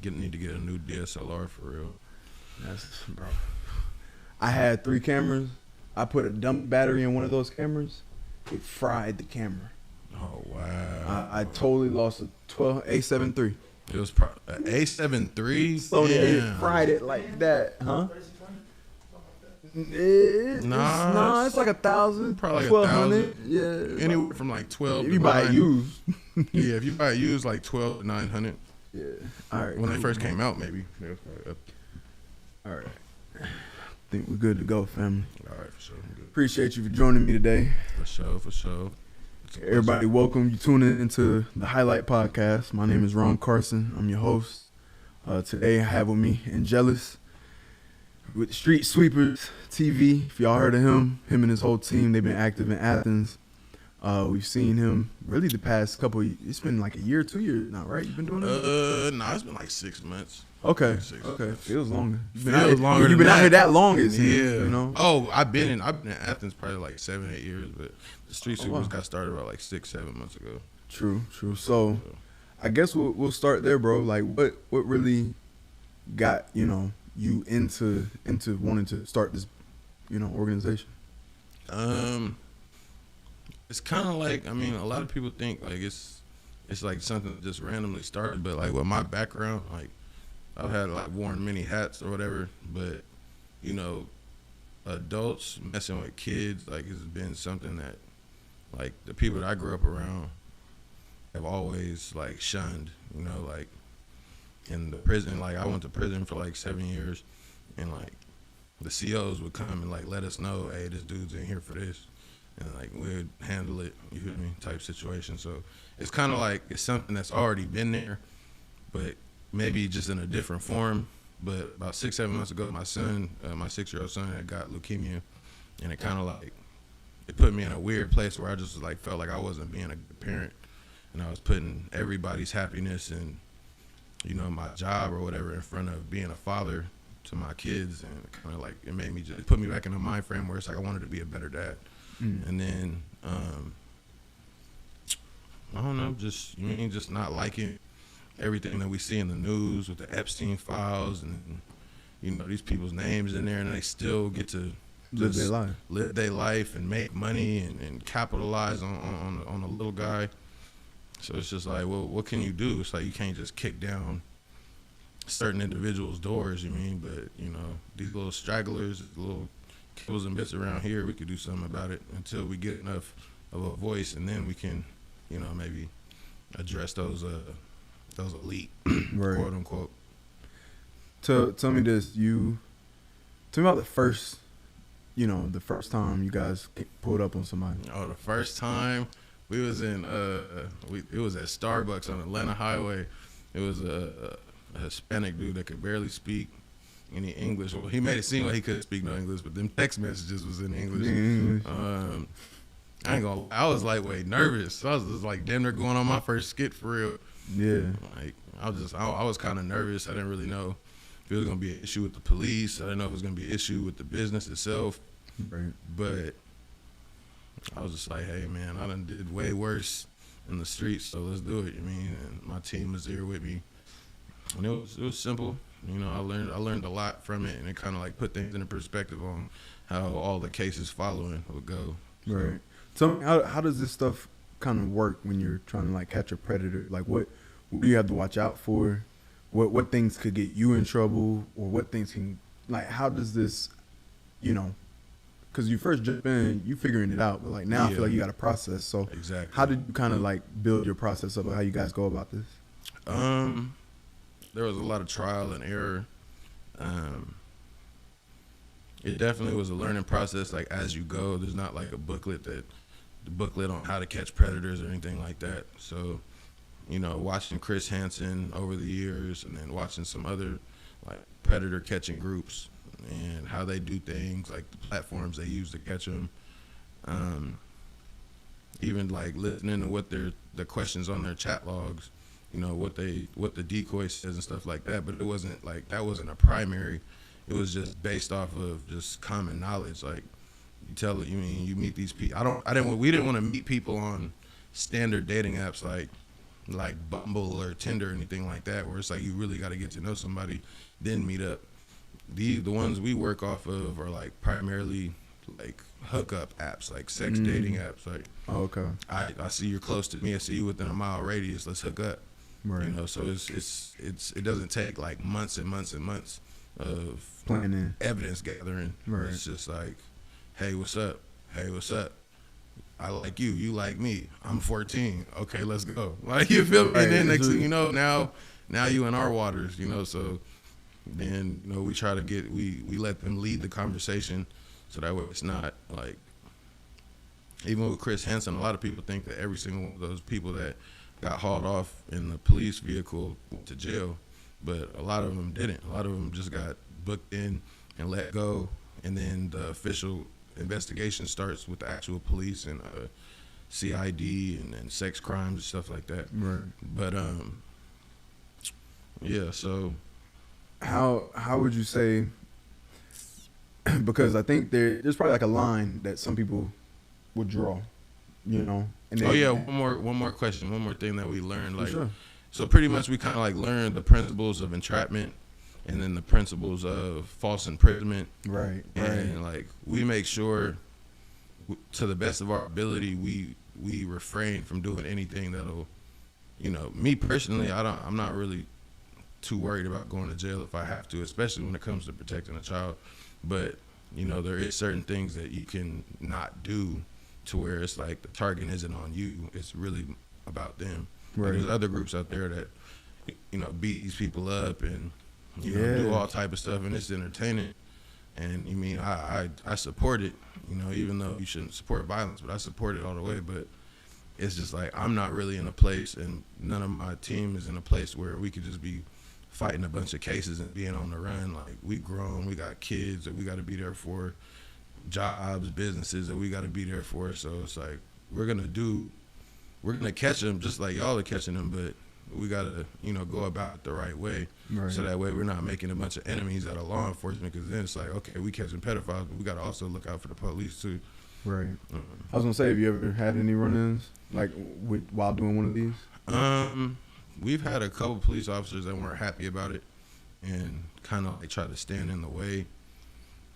Need to get a new DSLR for real. Bro. I had 3 cameras. I put a dump battery in one of those cameras. It fried the camera. Oh wow! I totally lost a 12 A7 III. It was an A7 III. So it fried it like that, huh? It's like 1,000, probably like 1,200. 1,000. Yeah, anywhere from like 12. If you buy it used. Yeah, if you buy it used, like 12 to 900. Yeah. All right. When they first came out, maybe. All right. I think we're good to go, family. All right, for sure. Appreciate you for joining me today. For sure. Everybody, welcome. You tuning into the Highlight Podcast. My name is Ron Carson. I'm your host. Today I have with me Angelus with Street Sweepers TV. If y'all heard of him and his whole team, they've been active in Athens. We've seen him really the past couple. It's been like a year, 2 years now, right? You've been doing it? No, it's been like 6 months. Okay. Okay. Feels longer. You've been out here that long, is yeah. You know. Oh, I've been in Athens probably like 7-8 years, but the Street Sweepers got started about like 6-7 months ago. True. So, I guess we'll start there, bro. Like, what really got you into wanting to start this, organization? It's kind of like, a lot of people think like it's like something that just randomly started, but like with my background, like I've had like worn many hats or whatever, but adults messing with kids like has been something that like the people that I grew up around have always like shunned, like in the prison. Like I went to prison for like 7 years, and like the COs would come and like let us know, hey, this dude's in here for this, and like we'd handle it, you feel me, type situation. So it's kind of like it's something that's already been there, but maybe just in a different form. But about 6-7 months ago, my son, my 6-year-old son, had got leukemia, and it kind of like it put me in a weird place where I just like felt like I wasn't being a good parent, and I was putting everybody's happiness and my job or whatever in front of being a father to my kids, and kind of like it put me back in a mind frame where it's like I wanted to be a better dad. And then I don't know, just not liking everything that we see in the news with the Epstein files and these people's names in there, and they still get to live their life and make money and capitalize on a little guy. So it's just like, well, what can you do? It's like you can't just kick down certain individuals' doors, but these little stragglers, little kibbles and bits around here, we could do something about it until we get enough of a voice, and then we can maybe address those elite, right, quote unquote. Tell me this, tell me about the first time you guys pulled up on somebody. Oh, the first time we was in it was at Starbucks on Atlanta Highway. It was a Hispanic dude that could barely speak any English. Well, he made it seem like he couldn't speak no English, but them text messages was in English. I ain't gonna. I was like nervous. I was just like damn near going on my first skit for real. Yeah. Like I was kind of nervous. I didn't really know if it was gonna be an issue with the police. I didn't know if it was gonna be an issue with the business itself. Right. But I was just like, hey man, I done did way worse in the streets, so let's do it. And my team was there with me, and it was simple. I learned a lot from it, and it kind of like put things into perspective on how all the cases following would go. So. Right. Tell me, how does this stuff kind of work when you're trying to like catch a predator? Like what do you have to watch out for? What things could get you in trouble, or what things can, like, how does this, because you first jump in, you figuring it out, but like now I feel like you got a process. So exactly, how did you kind of like build your process up, or how you guys go about this? There was a lot of trial and error. It definitely was a learning process. Like as you go, there's not like a booklet on how to catch predators or anything like that. So, watching Chris Hansen over the years, and then watching some other like predator catching groups and how they do things, like the platforms they use to catch them. Even like listening to what the questions on their chat logs, what the decoy says and stuff like that. But it wasn't like that wasn't a primary. It was just based off of just common knowledge. Like you meet these people. We didn't want to meet people on standard dating apps like like Bumble or Tinder or anything like that, where it's like you really got to get to know somebody, then meet up. The ones we work off of are like primarily like hookup apps, like sex dating apps. Like, okay, I see you're close to me. I see you within a mile radius. Let's hook up. right. You know, so it doesn't take like months and months and months of Planning. evidence gathering. Right. It's just like, hey, what's up? Hey, what's up? I like you. You like me. I'm 14. Okay, let's go. Like, you feel me? Right. And then next thing you know, now you in our waters. You know, so then we try to we let them lead the conversation, so that way it's not like, even with Chris Hansen, a lot of people think that every single one of those people that got hauled off in the police vehicle went to jail, but a lot of them didn't. A lot of them just got booked in and let go, and then the official investigation starts with the actual police and CID and sex crimes and stuff like that. Right. But yeah. So How would you say? Because I think there's probably like a line that some people would draw, you know. And one more question, one more thing that we learned. Like, sure. so pretty much we kind of like learned the principles of entrapment, and then the principles of false imprisonment. Right. And like we make sure, to the best of our ability, we refrain from doing anything that'll, me personally, I'm not really too worried about going to jail if I have to, especially when it comes to protecting a child. But there is certain things that you can not do, to where it's like the target isn't on you, it's really about them. Right. There's other groups out there that beat these people up and do all type of stuff, and it's entertaining. And I support it, even though you shouldn't support violence, but I support it all the way. But it's just like, I'm not really in a place, and none of my team is in a place where we could just be fighting a bunch of cases and being on the run. Like, we grown, we got kids that we got to be there for, jobs, businesses that we got to be there for. So it's like, we're gonna catch them just like y'all are catching them, but we gotta go about it the right way. Right. So that way we're not making a bunch of enemies out of law enforcement, because then it's like, okay, we catching pedophiles, but we gotta also look out for the police too. Right. I was gonna say, have you ever had any run-ins like while doing one of these? We've had a couple police officers that weren't happy about it and kind of like try to stand in the way.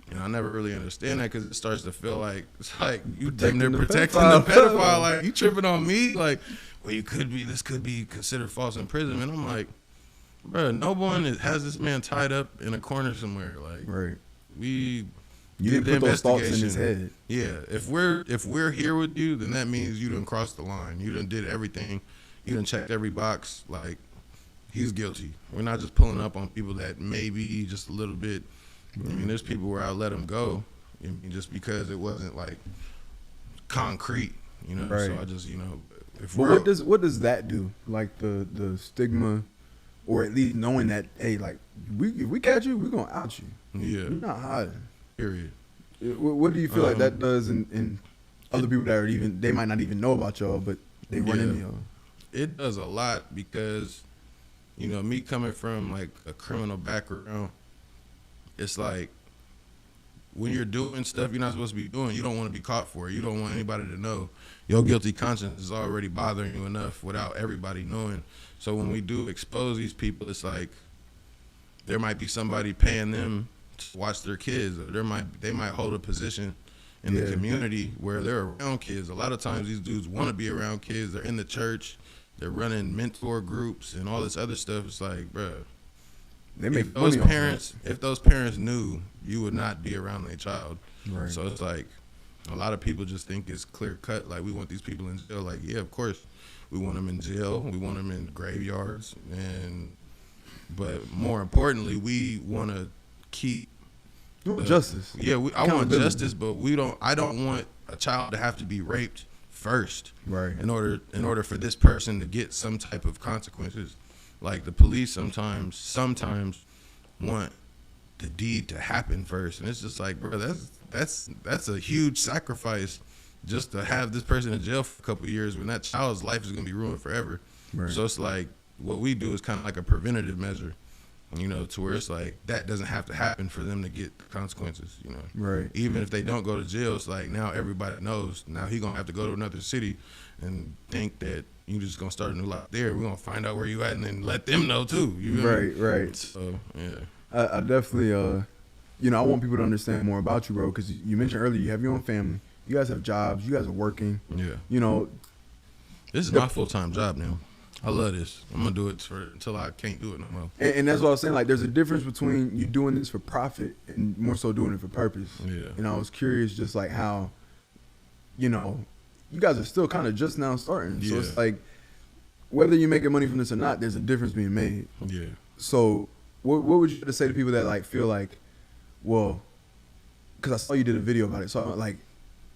And I never really understand that, because it starts to feel like it's like you damn near protecting the pedophile. Like, you tripping on me? Like, well, this could be considered false imprisonment. I'm like, bro, no one has this man tied up in a corner somewhere. Like, right. You didn't put those thoughts in his head. Yeah, if we're here with you, then that means you done crossed the line. You done did everything. You done checked every box. Like, he's guilty. We're not just pulling up on people that maybe just a little bit. I mean, there's people where I let them go, just because it wasn't like concrete, Right. So I just, if But we're what does that do? Like the stigma, or at least knowing that, hey, like if we catch you, we're gonna out you. Yeah. You're not hiding. Period. What do you feel like that does in other people that they might not even know about y'all, but they run into y'all? It does a lot, because, me coming from like a criminal background, it's like, when you're doing stuff you're not supposed to be doing, you don't want to be caught for it. You don't want anybody to know. Your guilty conscience is already bothering you enough without everybody knowing. So when we do expose these people, it's like there might be somebody paying them to watch their kids, or they might hold a position in the community where they're around kids. A lot of times these dudes want to be around kids. They're in the church. They're running mentor groups and all this other stuff. It's like, bro, if those parents knew, you would not be around their child. Right. So it's like, a lot of people just think it's clear cut. Like, we want these people in jail. Like, yeah, of course, we want them in jail. We want them in graveyards. But more importantly, we want to keep justice. Yeah, I want justice, but I don't want a child to have to be raped first. Right. In order for this person to get some type of consequences. Like, the police sometimes want the deed to happen first, and it's just like, bro, that's a huge sacrifice just to have this person in jail for a couple of years when that child's life is gonna be ruined forever. Right. So it's like, what we do is kind of like a preventative measure. you know, to where it's like that doesn't have to happen for them to get consequences, you know. Right. Even if they don't go to jail, it's like now everybody knows. Now he gonna have to go to another city and think that you just gonna start a new life there. We're gonna find out where you at and then let them know too. You feel me? Right. So yeah. I definitely, you know, I want people to understand more about you, bro, because you mentioned earlier you have your own family. You guys have jobs. You guys are working. Yeah. You know. This is my full-time job now. I love this. I'm going to do it until I can't do it no more. And that's what I was saying. Like, there's a difference between you doing this for profit and more so doing it for purpose. Yeah. And I was curious just like how, you know, you guys are still kind of just now starting. So Yeah. it's like, whether you're making money from this or not, there's a difference being made. Yeah. So what would you have to say to people that like feel like, well, because I saw you did a video about it. So I'm like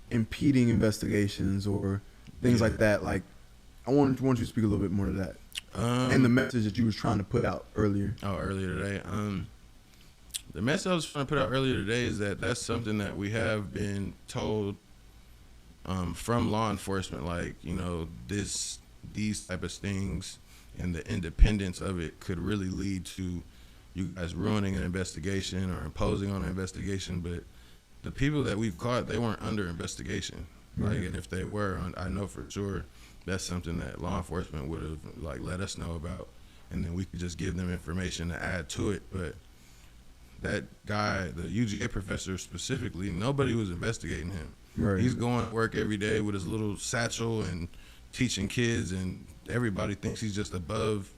impeding investigations or things like that. Like, I want you to speak a little bit more to that. And the message that you was trying to put out earlier. Earlier today. The message I was trying to put out earlier today is that that's something that we have been told from law enforcement. Like, you know, these type of things and the independence of it could really lead to you guys ruining an investigation or imposing on an investigation. But the people that we've caught, they weren't under investigation. Like, and if they were, I know for sure that's something that law enforcement would have like let us know about, and then we could just give them information to add to it. But that guy, the UGA professor specifically, nobody was investigating him. Right. He's going to work every day with his little satchel and teaching kids, and everybody thinks he's just above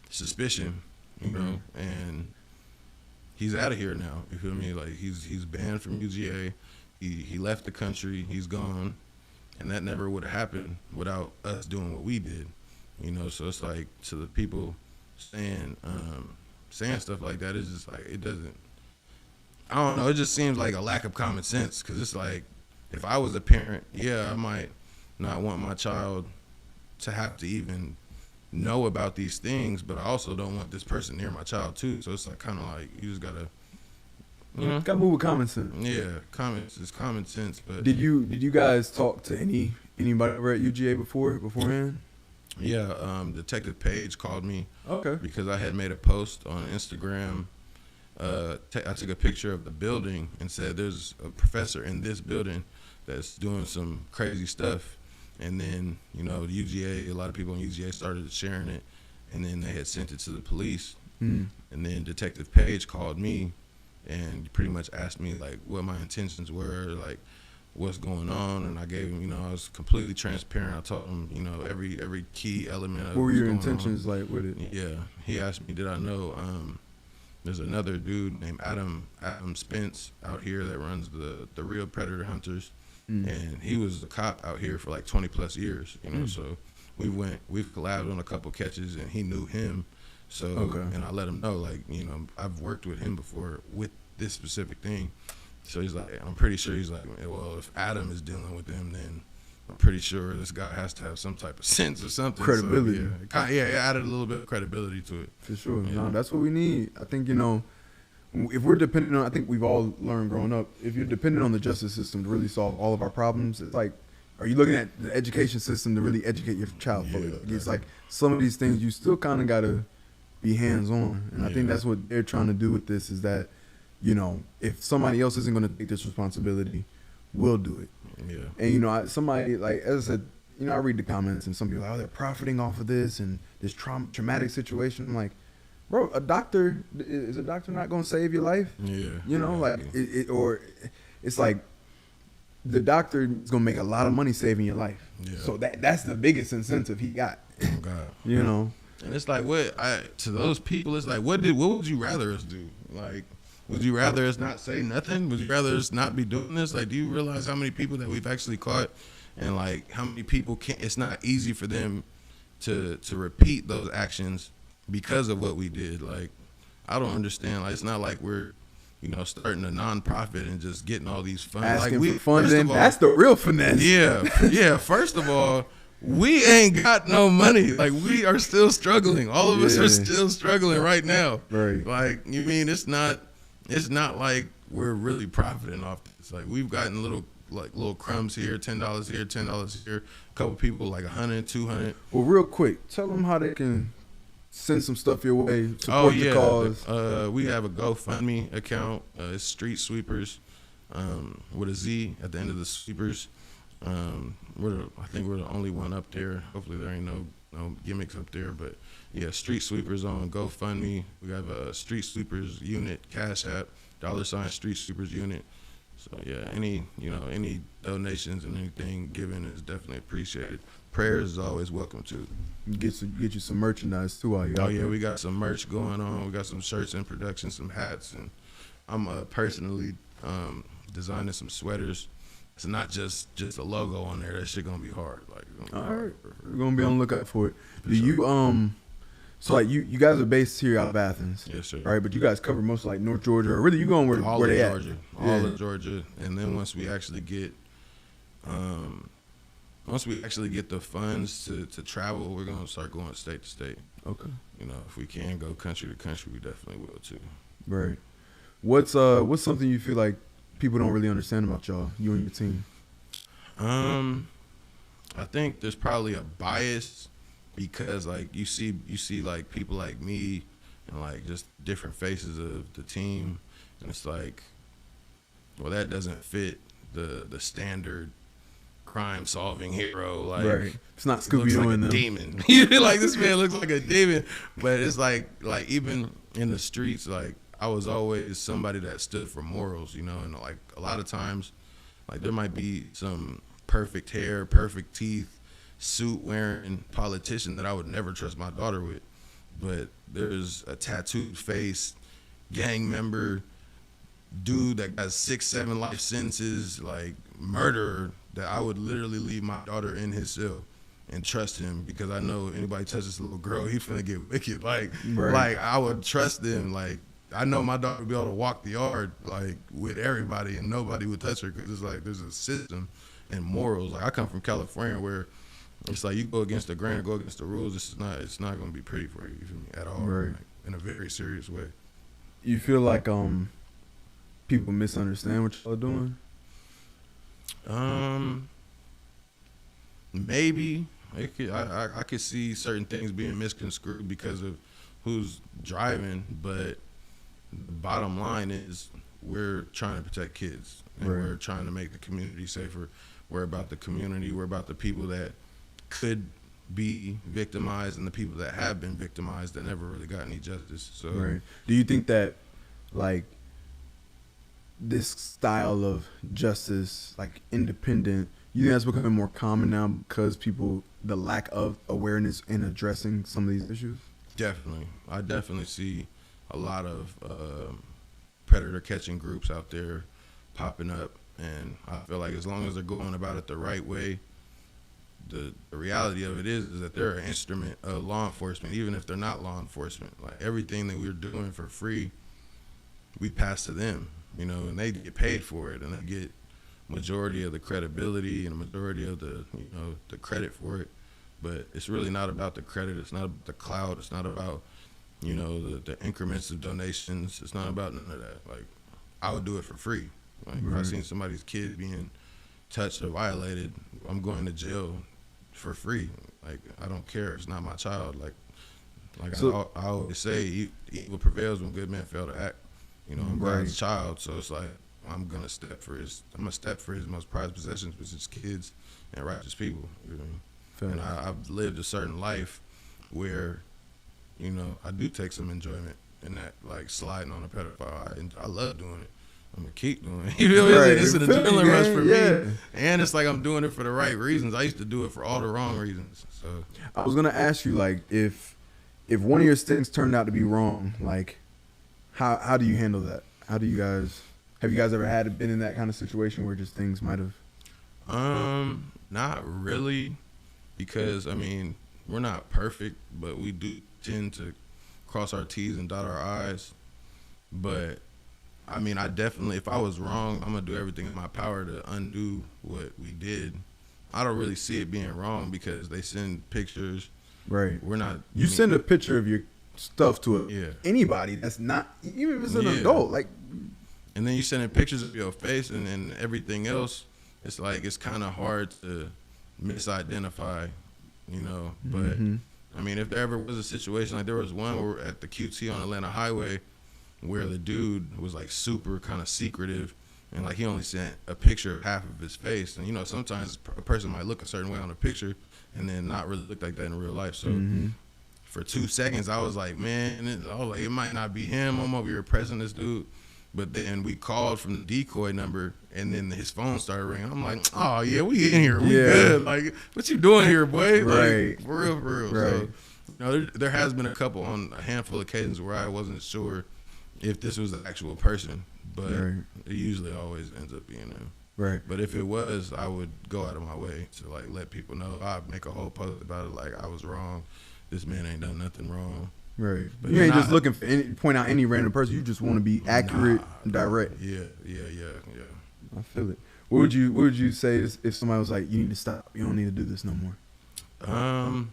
suspicion, you know. And he's out of here now. You feel me? Like he's banned from UGA. He left the country. He's gone. And that never would have happened without us doing what we did, you know. So it's like, to the people saying stuff like that, it's just like, it doesn't, I don't know, it just seems like a lack of common sense. Because it's like, if I was a parent, yeah, I might not want my child to have to even know about these things, but I also don't want this person near my child too. So it's like, kind of like, you just gotta, you know, Gotta move with common sense. yeah, it's common sense. But Did you guys talk to anybody over at UGA beforehand? yeah, Detective Page called me. Okay. Because I had made a post on Instagram. I took a picture of the building and said there's a professor in this building that's doing some crazy stuff. And then, you know, UGA, a lot of people in UGA started sharing it, and then they had sent it to the police. And then Detective Page called me and pretty much asked me like what my intentions were, like what's going on, and I gave him, you know, I was completely transparent. I told him, you know, every key element of What were your what's going intentions on. like with it? Yeah, he asked me, did I know there's another dude named Adam Spence out here that runs the Real Predator Hunters, and he was a cop out here for like 20 plus years, you know. So we've collabed on a couple catches, and he knew him. So, and I let him know, like, you know, I've worked with him before with this specific thing. So he's like, I'm pretty sure, he's like, well, if Adam is dealing with them, then I'm pretty sure this guy has to have some type of sense or something. Credibility. So, yeah, it added a little bit of credibility to it. For sure. Yeah. No, that's what we need. I think, you know, if we're dependent on, I think we've all learned growing up, if you're dependent on the justice system to really solve all of our problems, it's like, are you looking at the education system to really educate your child fully? Yeah, It's like some of these things you still kind of got to be hands-on. And I think that's what they're trying to do with this, is that, you know, if somebody else isn't going to take this responsibility, we'll do it. Yeah. And, you know, somebody, like, as I said, you know, I read the comments and some people are like, oh, they're profiting off of this and this traumatic situation. I'm like, bro, is a doctor not going to save your life? Yeah. You know, like, or it's like the doctor is going to make a lot of money saving your life. Yeah. So that's the biggest incentive he got. Oh, God. You know? And it's like, to those people, it's like, what would you rather us do? Like, would you rather us not say nothing? Would you rather us not be doing this? Like, do you realize how many people that we've actually caught, and like how many people it's not easy for them to repeat those actions because of what we did? Like, I don't understand. Like, it's not like we're, you know, starting a nonprofit and just getting all these funds. Asking like, for funding, that's the real finesse. Yeah. First of all, we ain't got no money. Like, we are still struggling. All of us are still struggling right now. Right. Like, you mean it's not like we're really profiting off this. Like, we've gotten little crumbs here, $10 here, $10 here. A couple people like 100, 200. Well, real quick, tell them how they can send some stuff your way, Oh support the yeah, cause. we have a GoFundMe account. It's Street Sweepers, with a Z at the end of the Sweepers. I think we're the only one up there. Hopefully there ain't no gimmicks up there, but yeah, Street Sweepers on GoFundMe. We have a Street Sweepers unit, Cash App, $ Street Sweepers unit. So yeah, any donations and anything given is definitely appreciated. Prayers is always welcome too. Get you some merchandise too while you Oh out yeah, there. we got some merch going on. We got some shirts in production, some hats, and I'm personally designing some sweaters. It's not just a logo on there. That shit gonna be hard. Like, it's gonna be All hard right, for- we're gonna be on the lookout for it. for Do sure. you so like you guys are based here out of Athens, Yes, sir. right? But you guys cover most of, like North Georgia, or really you going where All where of they at? Georgia, Yeah. all of Georgia, and then once we actually get the funds to travel, we're gonna start going state to state. Okay, You know, if we can go country to country, we definitely will too. right. What's something you feel like people don't really understand about y'all, you and your team? I think there's probably a bias because like you see like people like me and like just different faces of the team, and it's like, well, that doesn't fit the standard crime solving hero. Like, Right. It's not he Scooby looks Doo like in a them. demon. Like, this man looks like a demon, but it's like even in the streets, like I was always somebody that stood for morals, you know, and like a lot of times, like there might be some perfect hair, perfect teeth, suit wearing politician that I would never trust my daughter with, but there's a tattooed face, gang member, dude that got 6-7 life sentences, like murderer, that I would literally leave my daughter in his cell and trust him because I know anybody touches this little girl, he finna get wicked. Like, Right. like I would trust them. Like, I know my daughter would be able to walk the yard like with everybody and nobody would touch her because it's like there's a system and morals. Like, I come from California where it's like you go against the grain or go against the rules. It's not gonna be pretty for you feel me, at all. Right. Like, in a very serious way. You feel like people misunderstand what y'all doing? Maybe I could see certain things being misconstrued because of who's driving, but the bottom line is we're trying to protect kids and Right. we're trying to make the community safer. We're about the community. We're about the people that could be victimized and the people that have been victimized that never really got any justice. So Right. Do you think that like this style of justice, like independent, you think that's becoming more common now because the lack of awareness in addressing some of these issues? Definitely. I definitely see a lot of predator catching groups out there popping up, and I feel like as long as they're going about it the right way, the reality of it is that they're an instrument of law enforcement, even if they're not law enforcement. Like, everything that we're doing for free, we pass to them, you know, and they get paid for it, and they get majority of the credibility and a majority of the, you know, the credit for it. But it's really not about the credit. It's not about the clout. It's not about, you know, the increments of donations. It's not about none of that. Like, I would do it for free. Like, if I Right. seen somebody's kid being touched or violated, I'm going to jail for free. Like, I don't care. It's not my child. Like So- I always say, evil prevails when good men fail to act. You know, I'm Right. God's child, so it's like I'm gonna step for his most prized possessions, which is kids and righteous people. You know what I mean? And I've lived a certain life where, you know, I do take some enjoyment in that, like sliding on a pedophile. I love doing it. I'm gonna keep doing it. You feel me? Right. It's an Feel me, adrenaline rush man. for Yeah. me, and it's like I'm doing it for the right reasons. I used to do it for all the wrong reasons. So I was gonna ask you, like, if one of your stints turned out to be wrong, like, how do you handle that? How do you guys have you guys ever been in that kind of situation where just things might have? Not really, because I mean, we're not perfect, but we do tend to cross our T's and dot our I's. But I mean, I definitely, if I was wrong, I'm gonna do everything in my power to undo what we did. I don't really see it being wrong because they send pictures. Right. We're not. You send a picture of your stuff to Yeah. anybody that's not, even if it's an Yeah. adult, like, And then you sending pictures of your face and everything else. It's like, it's kind of hard to misidentify, you know. But Mhm. I mean, if there ever was a situation, like there was one where at the QT on Atlanta Highway where the dude was like super kind of secretive and like he only sent a picture of half of his face. And, you know, sometimes a person might look a certain way on a picture and then not really look like that in real life. So for 2 seconds, I was like, man, it might not be him. I'm over here pressing this dude. But then we called from the decoy number, and then his phone started ringing. I'm like, oh, yeah, we in here. We good. Like, what you doing here, boy? Right. Like, for real, for real. Right. So, you know, there has been a handful of occasions where I wasn't sure if this was the actual person, but it usually always ends up being him. Right. But if it was, I would go out of my way to, like, let people know. I'd make a whole post about it, like, I was wrong. This man ain't done nothing wrong. Right. But you ain't just looking for point out any random person. You just want to be accurate and direct. Yeah. I feel it. What would you say if somebody was like, you need to stop, you don't need to do this no more? I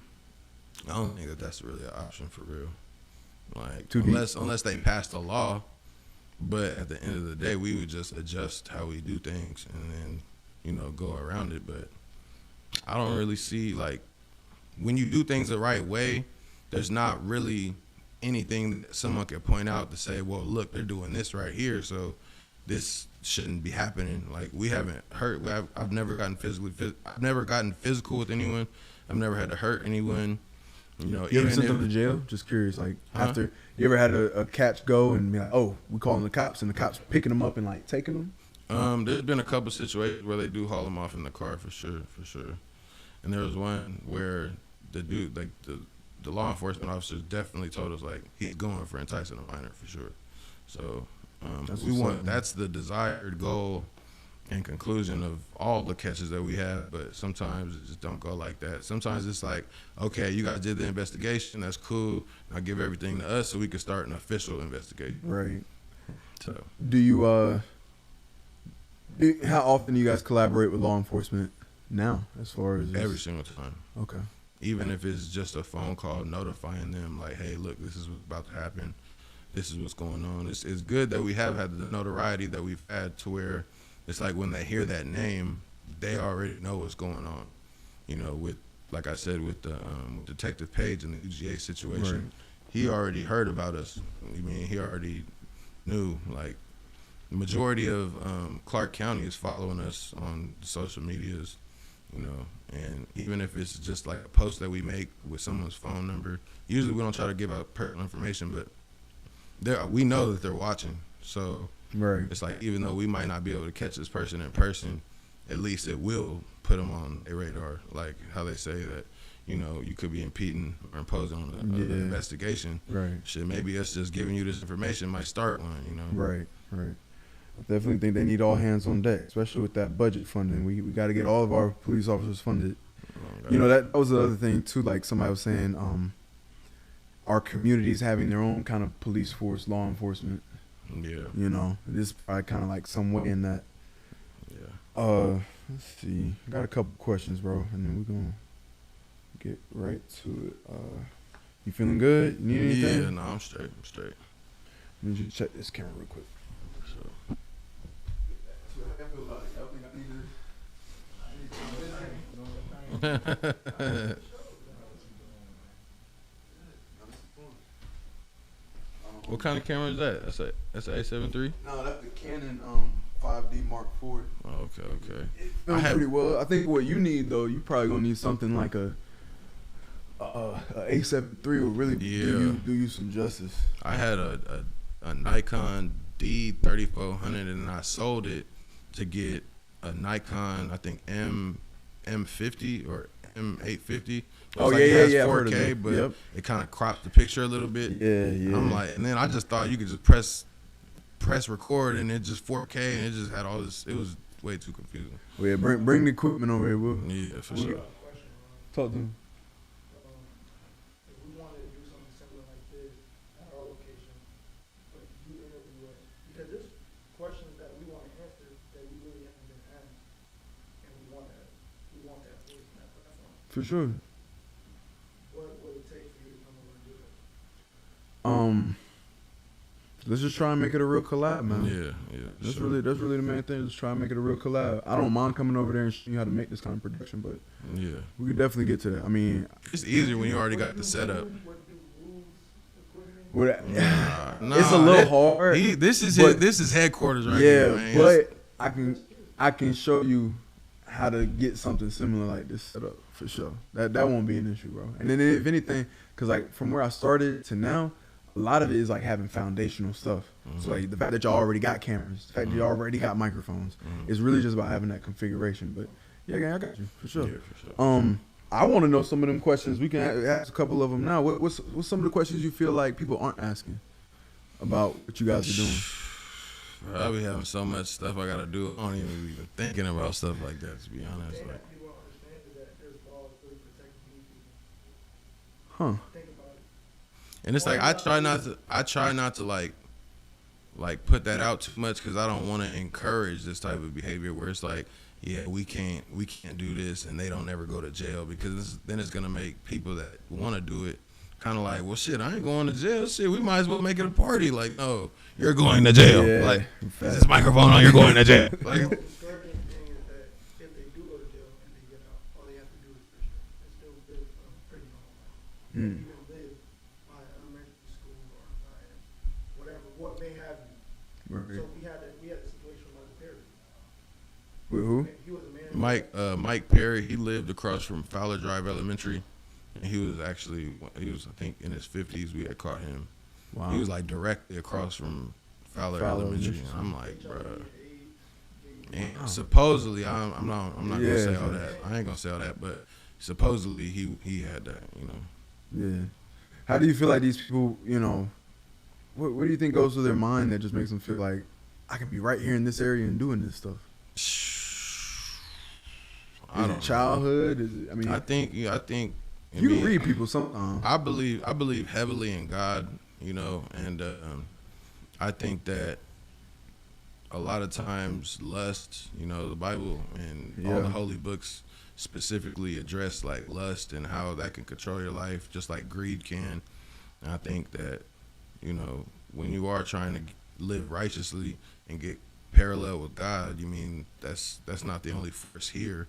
don't think that's really an option for real. Like, Too unless they passed a law. But at the end of the day, we would just adjust how we do things and then, you know, go around it. But I don't really see, like, when you do things the right way, there's not really anything that someone could point out to say, well, look, they're doing this right here, so this shouldn't be happening. Like, we haven't hurt. I've never gotten physical with anyone. I've never had to hurt anyone. You know, you ever sent them to jail? Just curious, like after you ever had a catch go and be like, oh, we calling the cops, and the cops picking them up and like taking them? There's been a couple situations where they do haul them off in the car for sure. And there was one where the dude, like the law enforcement officers, definitely told us like he's going for enticing a minor for sure. So that's the desired goal and conclusion of all the catches that we have, but sometimes it just don't go like that. Sometimes it's like, okay, you guys did the investigation, that's cool. Now give everything to us so we can start an official investigation. Right. So do you how often do you guys collaborate with law enforcement now, as far as every single time? Okay. Even if it's just a phone call notifying them, like, hey, look, this is what's about to happen. This is what's going on. It's good that we have had the notoriety that we've had to where it's like when they hear that name, they already know what's going on. You know, with, like I said, with the Detective Page and the UGA situation, right. He already heard about us. I mean, he already knew. Like, the majority of Clark County is following us on social medias, you know. And even if it's just like a post that we make with someone's phone number, usually we don't try to give out personal information, but we know that they're watching. So right. It's like, even though we might not be able to catch this person in person, at least it will put them on a radar. Like how they say that, you know, you could be impeding or imposing on an investigation. Right. Shit, maybe us just giving you this information might start one, you know. Right. I definitely think they need all hands on deck, especially with that budget funding. We got to get all of our police officers funded. You know, that was the other thing too. Like somebody was saying, our communities having their own kind of police force, law enforcement. Yeah. You know, this is probably kind of like some way in that. Yeah. Let's see. Got a couple questions, bro, and then we're gonna get right to it. You feeling good? You need anything? Yeah, no, I'm straight. Let me just check this camera real quick. So. What kind of camera is that? That's a A7 III? No, that's the Canon 5D Mark IV. Oh, okay. It feels pretty well. I think what you need though, you probably gonna need something like a A7 III will really do you some justice. I had a Nikon D3400 and I sold it to get a Nikon, I think M50 or M850. Oh, like yeah, it has yeah, 4K, but yep. it kind of cropped the picture a little bit. Yeah. I'm like, and then I just thought you could just press record and it just 4K and it just had all this. It was way too confusing. Well, yeah, bring the equipment over here, Will. Yeah, for sure. Talk to him. If we wanted to do something similar like this at our location, but you interview us, because there's questions that we want to answer that we really haven't been asked, and we want that voice in that platform. For sure. What would it take for you to come over and do that? Let's just try and make it a real collab, man. Yeah. That's sure. really the main thing. Just try and make it a real collab. I don't mind coming over there and showing you how to make this kind of production, but Yeah. we could definitely get to that. I mean, It's easier when you already got the setup. Nah, it's a little hard. This is but- this is headquarters right yeah, here, man. but I can show you how to get something similar like this set up for sure. That won't be an issue, bro. And then if anything, because like from where I started to now, a lot of it is like having foundational stuff. So like the fact that y'all already got cameras, the fact that you already got microphones, it's really just about having that configuration. But yeah, gang, I got you for sure. Yeah, for sure. I want to know some of them questions. We can ask a couple of them now. What's some of the questions you feel like people aren't asking about what you guys are doing? Bro, I be having so much stuff I gotta do. I don't even be thinking about stuff like that. To be honest, like, People don't understand is that there's laws really protecting these people. Huh? Think about it. and it's like I try not to like put that out too much because I don't want to encourage this type of behavior where it's like, yeah, we can't do this, and they don't ever go to jail because then it's gonna make people that want to do it kind of like, well, shit, I ain't going to jail. Shit, we might as well make it a party. Like, no, you're going to jail. Yeah, like, facts. is this microphone on? You're going to jail. The Like, disturbing thing is that if they do go to jail and they get out, all they have to do is still live a pretty normal life. Mm. You can live by elementary school or by whatever, what may have you. Right. So we had a situation with Michael Perry. With who? He was a man. Mike Perry, he lived across from Fowler Drive Elementary, and he was I think in his 50s. We had caught him. Wow. He was like directly across from Fowler Elementary. And I'm like, bruh. And supposedly, I'm not gonna say all that. I ain't gonna say all that, but supposedly he had that, you know. Yeah. How do you feel like these people, you know, what do you think goes through their mind that just makes them feel like I can be right here in this area and doing this stuff? I Is don't it know. childhood? Is it, I mean, I think you I can mean, read people sometimes. I believe heavily in God, you know, and I think that a lot of times lust, you know, the Bible and all Yeah. the holy books specifically address like lust and how that can control your life, just like greed can. And I think that, you know, when you are trying to live righteously and get parallel with God, you mean that's not the only force here.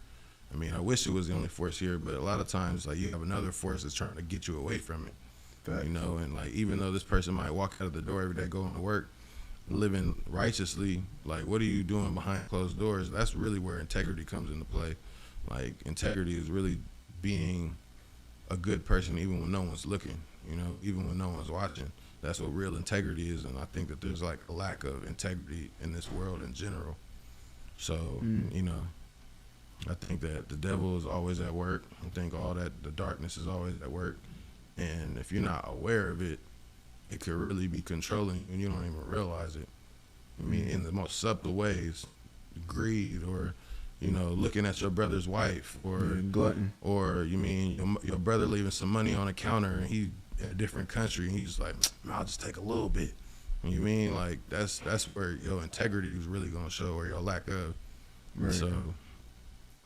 I mean, I wish it was the only force here, but a lot of times, like, you have another force that's trying to get you away from it. Facts. You know, and like, even though this person might walk out of the door every day going to work, living righteously, like, what are you doing behind closed doors? That's really where integrity comes into play. Like, integrity is really being a good person even when no one's looking, you know, even when no one's watching. That's what real integrity is, and I think that there's like a lack of integrity in this world in general. So, you know, I think that the devil is always at work. I think all that, the darkness is always at work. And if you're not aware of it, it could really be controlling you and you don't even realize it. I mean, in the most subtle ways, greed, or, you know, looking at your brother's wife, or Glutton. or you mean your brother leaving some money on a counter and he in a different country and he's like, I'll just take a little bit. You mean, like, that's where your integrity is really gonna show, or your lack of. Right. So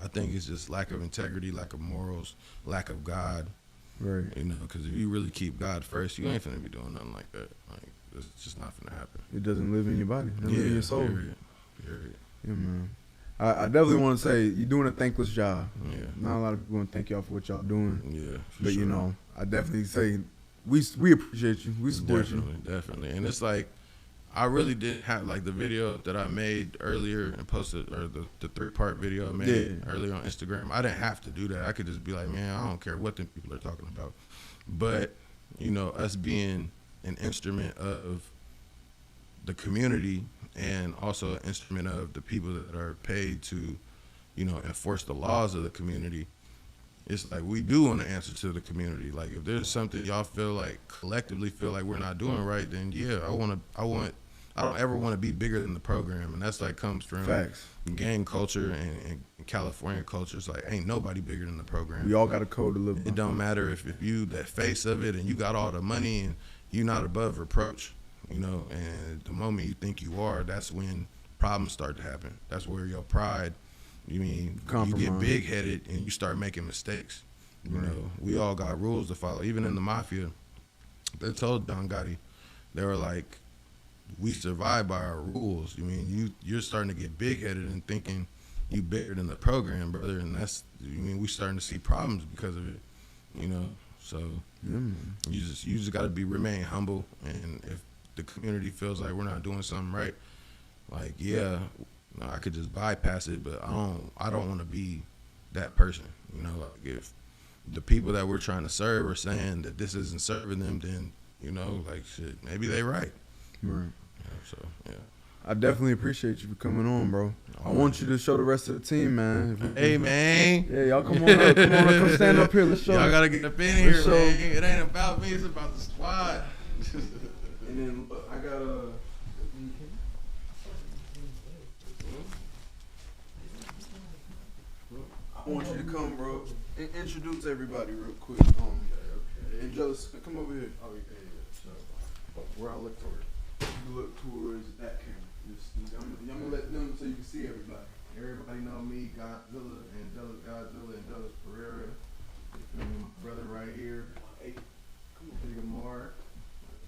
I think it's just lack of integrity, lack of morals, lack of God. Right. You know, because if you really keep God first, you ain't finna be doing nothing like that. Like, it's just not finna happen. It doesn't live in your body. It doesn't live in your soul. Period. Yeah, man. I definitely want to say you're doing a thankless job. Yeah. Not a lot of people want to thank y'all for what y'all doing. Yeah. for But, sure. you know, I definitely say we appreciate you. We support you. Definitely. And it's like, I really did have, like, the video that I made earlier and posted, or the 3-part video I made earlier on Instagram. I didn't have to do that. I could just be like, man, I don't care what them people are talking about. But, you know, us being an instrument of the community and also an instrument of the people that are paid to, you know, enforce the laws of the community, it's like we do want to answer to the community. Like, if there's something y'all feel like collectively feel like we're not doing right, then yeah, I don't ever want to be bigger than the program. And that's like comes from Facts. gang culture and California culture. It's like, ain't nobody bigger than the program. We all got a code to live by. It don't matter if you that face of it and you got all the money and you not above reproach, you know, and the moment you think you are, that's when problems start to happen. That's where your pride, you mean, you get Compromise. big headed and you start making mistakes. You know, we all got rules to follow. Even in the mafia, they told Don Gotti, they were like, we survive by our rules. You're starting to get big headed and thinking you bigger than the program, brother, and we starting to see problems because of it. So you just got to remain humble, and if the community feels like we're not doing something right, like I could just bypass it, but I don't want to be that person. Like if the people that we're trying to serve are saying that this isn't serving them, then like shit, maybe they right. Right. So yeah. I definitely appreciate you for coming on, bro. I want you to show the rest of the team, man. Hey, man. Yeah, y'all come on up. Come stand up here. Let's show. Y'all gotta get up in here, man. It ain't about me. It's about the squad. And then I got I want you to come, bro. And introduce everybody real quick. And just come over here. Oh yeah. So where I look for it. You look towards that camera. I'm gonna let them so you can see everybody. Everybody know me, Godzilla, Angelus Pereira. My brother right here. Hey, come on, Big Amar.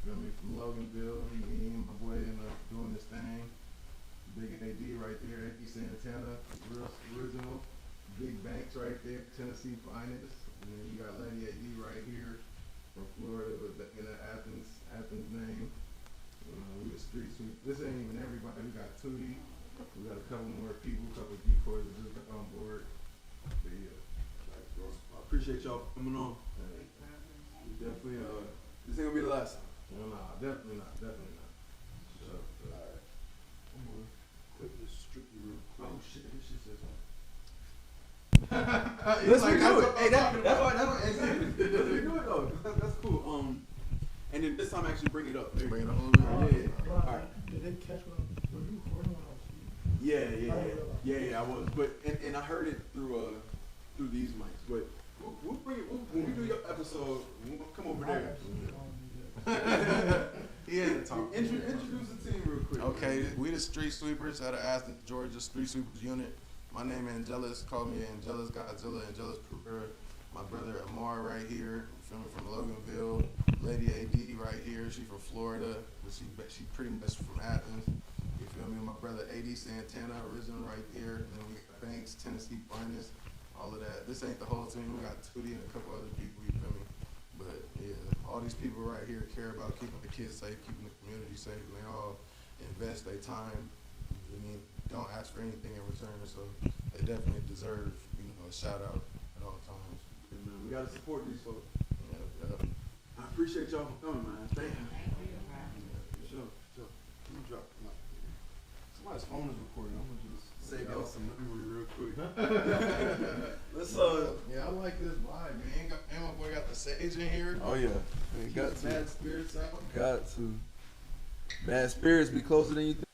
Feel me, from Loganville. Me and my boy doing this thing. Big AD right there, AD Santana, real original. Big Banks right there, Tennessee finest. And then you got Lady AD right here from Florida with in the Athens name. We the street sweep. This ain't even everybody. We got Tootie. We got a couple more people, a couple of decoys that just got on board. But yeah, I appreciate y'all coming on. Definitely. This ain't gonna be the last time. No, definitely not. Definitely not. So, alright. I'm gonna quick this strictly real quick. Oh shit, this shit says Let's redo it. Hey, that's why. Let's redo it though. That's cool. And then this time actually bring it up. Bring it up a little bit. Yeah. All right. Did they catch what were you recording when I was Yeah, I was. But and I heard it through these mics. But we'll bring it when we do your episode. We'll come over there. Introduce the team real quick. Okay, we the street sweepers out of Athens, Georgia, street sweepers unit. My name is Angelus. Call me Angelus Godzilla, Angelus Pereira. My brother Amar right here, from Loganville. Lady AD right here, she from Florida, but she pretty much from Athens. You feel me? My brother AD Santana, original right here. And then we got Banks, Tennessee finest, all of that. This ain't the whole team. We got Tootie and a couple other people. You feel me? But yeah, all these people right here care about keeping the kids safe, keeping the community safe, and they all invest their time. Don't ask for anything in return, so they definitely deserve, a shout out at all times. Man, we gotta support these folks. Yeah. I appreciate y'all for coming, man. Thank you. Sure. Let me drop the mic. Somebody's phone is recording. I'm gonna just save y'all some memory real quick. Let's Yeah, I like this vibe, man. And my boy got the sage in here. Oh yeah. Got bad spirits out. Got to. Bad spirits be closer than you think.